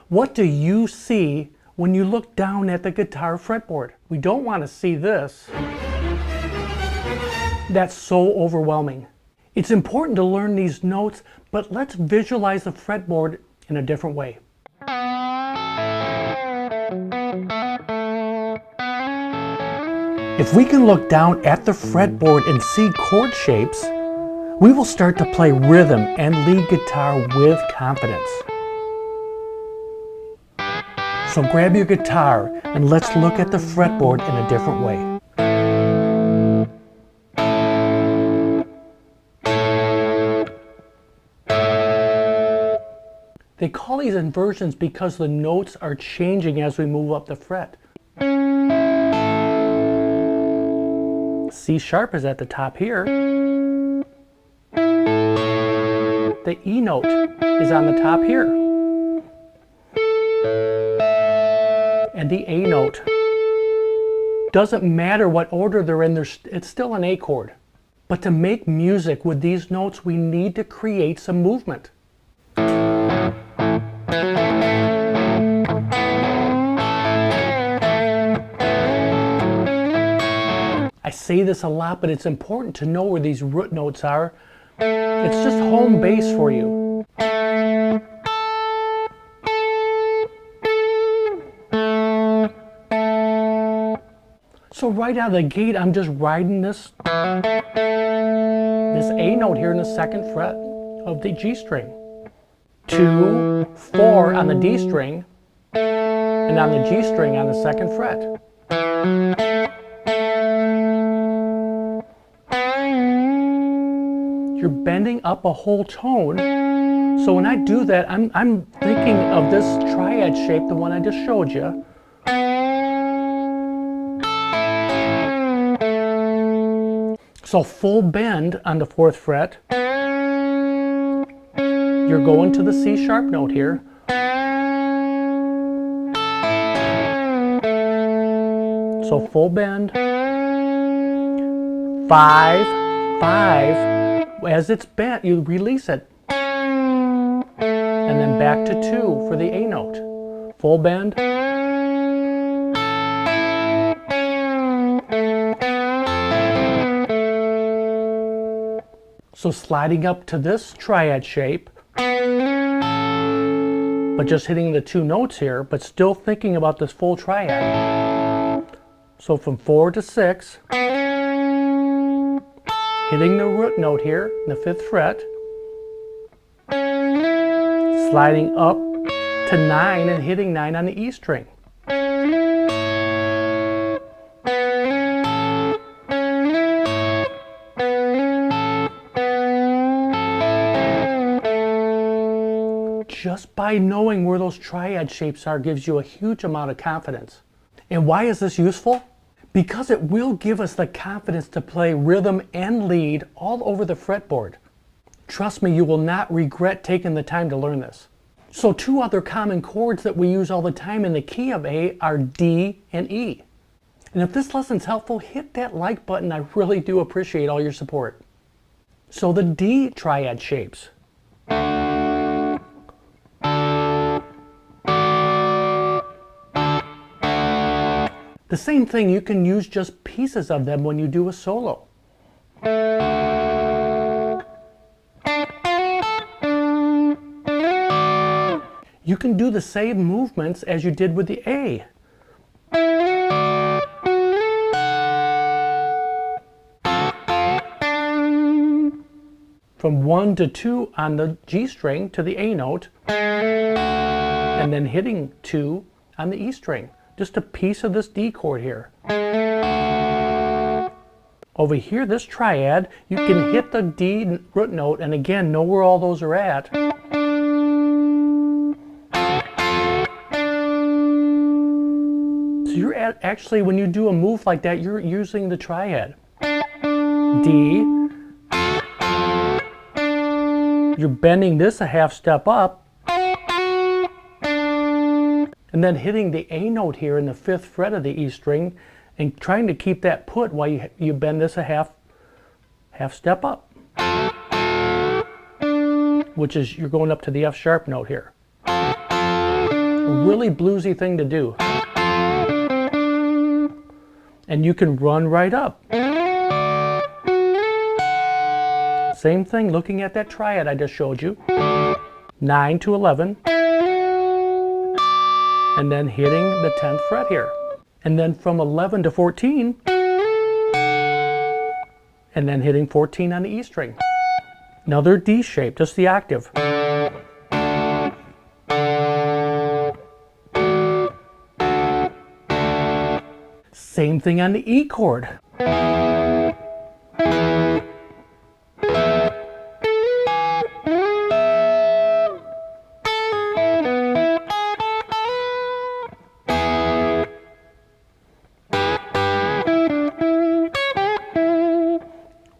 What do you see when you look down at the guitar fretboard? We don't want to see this. That's so overwhelming. It's important to learn these notes, but let's visualize the fretboard in a different way. If we can look down at the fretboard and see chord shapes, we will start to play rhythm and lead guitar with confidence. So grab your guitar and let's look at the fretboard in a different way. They call these inversions because the notes are changing as we move up the fret. C sharp is at the top here. The E note is on the top here. And the A note. Doesn't matter what order they're in, it's still an A chord. But to make music with these notes, we need to create some movement. I say this a lot, but it's important to know where these root notes are. It's just home base for you. So right out of the gate, I'm just riding this A note here in the second fret of the G string. 2, 4 on the D string, and on the G string on the second fret. You're bending up a whole tone. So when I do that, I'm thinking of this triad shape, the one I just showed you. So full bend on the 4th fret. You're going to the C sharp note here. So full bend. 5, 5. As it's bent, you release it. And then back to 2 for the A note. Full bend. So sliding up to this triad shape, but just hitting the 2 notes here, but still thinking about this full triad. So from 4 to 6, hitting the root note here, the 5th fret, sliding up to 9 and hitting 9 on the E string. Just by knowing where those triad shapes are gives you a huge amount of confidence. And why is this useful? Because it will give us the confidence to play rhythm and lead all over the fretboard. Trust me, you will not regret taking the time to learn this. So 2 other common chords that we use all the time in the key of A are D and E. And if this lesson's helpful, hit that like button. I really do appreciate all your support. So the D triad shapes. The same thing, you can use just pieces of them when you do a solo. You can do the same movements as you did with the A. From 1 to 2 on the G string to the A note, and then hitting 2 on the E string. Just a piece of this D chord here. Over here, this triad, you can hit the D root note, and again, know where all those are at. So you're actually, when you do a move like that, you're using the triad. D. You're bending this a half step up. And then hitting the A note here in the 5th fret of the E string and trying to keep that put while you bend this a half step up. which is you're going up to the F sharp note here. really bluesy thing to do. And you can run right up. Same thing, looking at that triad I just showed you. 9 to 11. And then hitting the 10th fret here. And then from 11 to 14. And then hitting 14 on the E string. Another D shape, just the octave. Same thing on the E chord.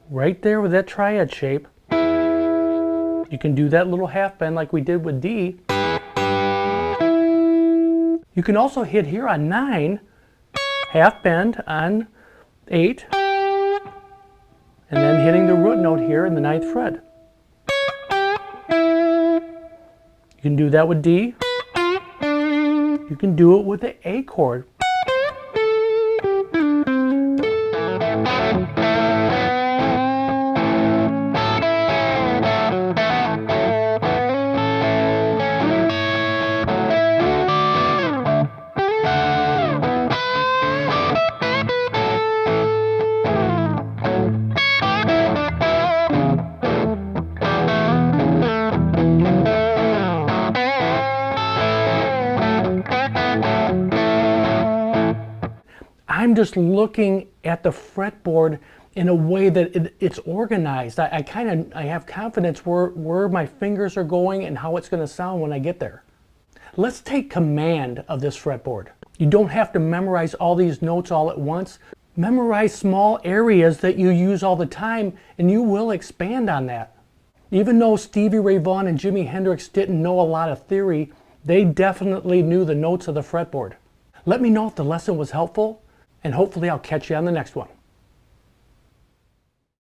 Right there with that triad shape. You can do that little half bend like we did with D. You can also hit here on 9, half bend on 8, and then hitting the root note here in the 9th fret. You can do that with D. You can do it with the A chord. I'm just looking at the fretboard in a way that it's organized. I have confidence where my fingers are going and how it's going to sound when I get there. Let's take command of this fretboard. You don't have to memorize all these notes all at once. Memorize small areas that you use all the time, and you will expand on that. Even though Stevie Ray Vaughan and Jimi Hendrix didn't know a lot of theory, they definitely knew the notes of the fretboard. Let me know if the lesson was helpful, and hopefully I'll catch you on the next one.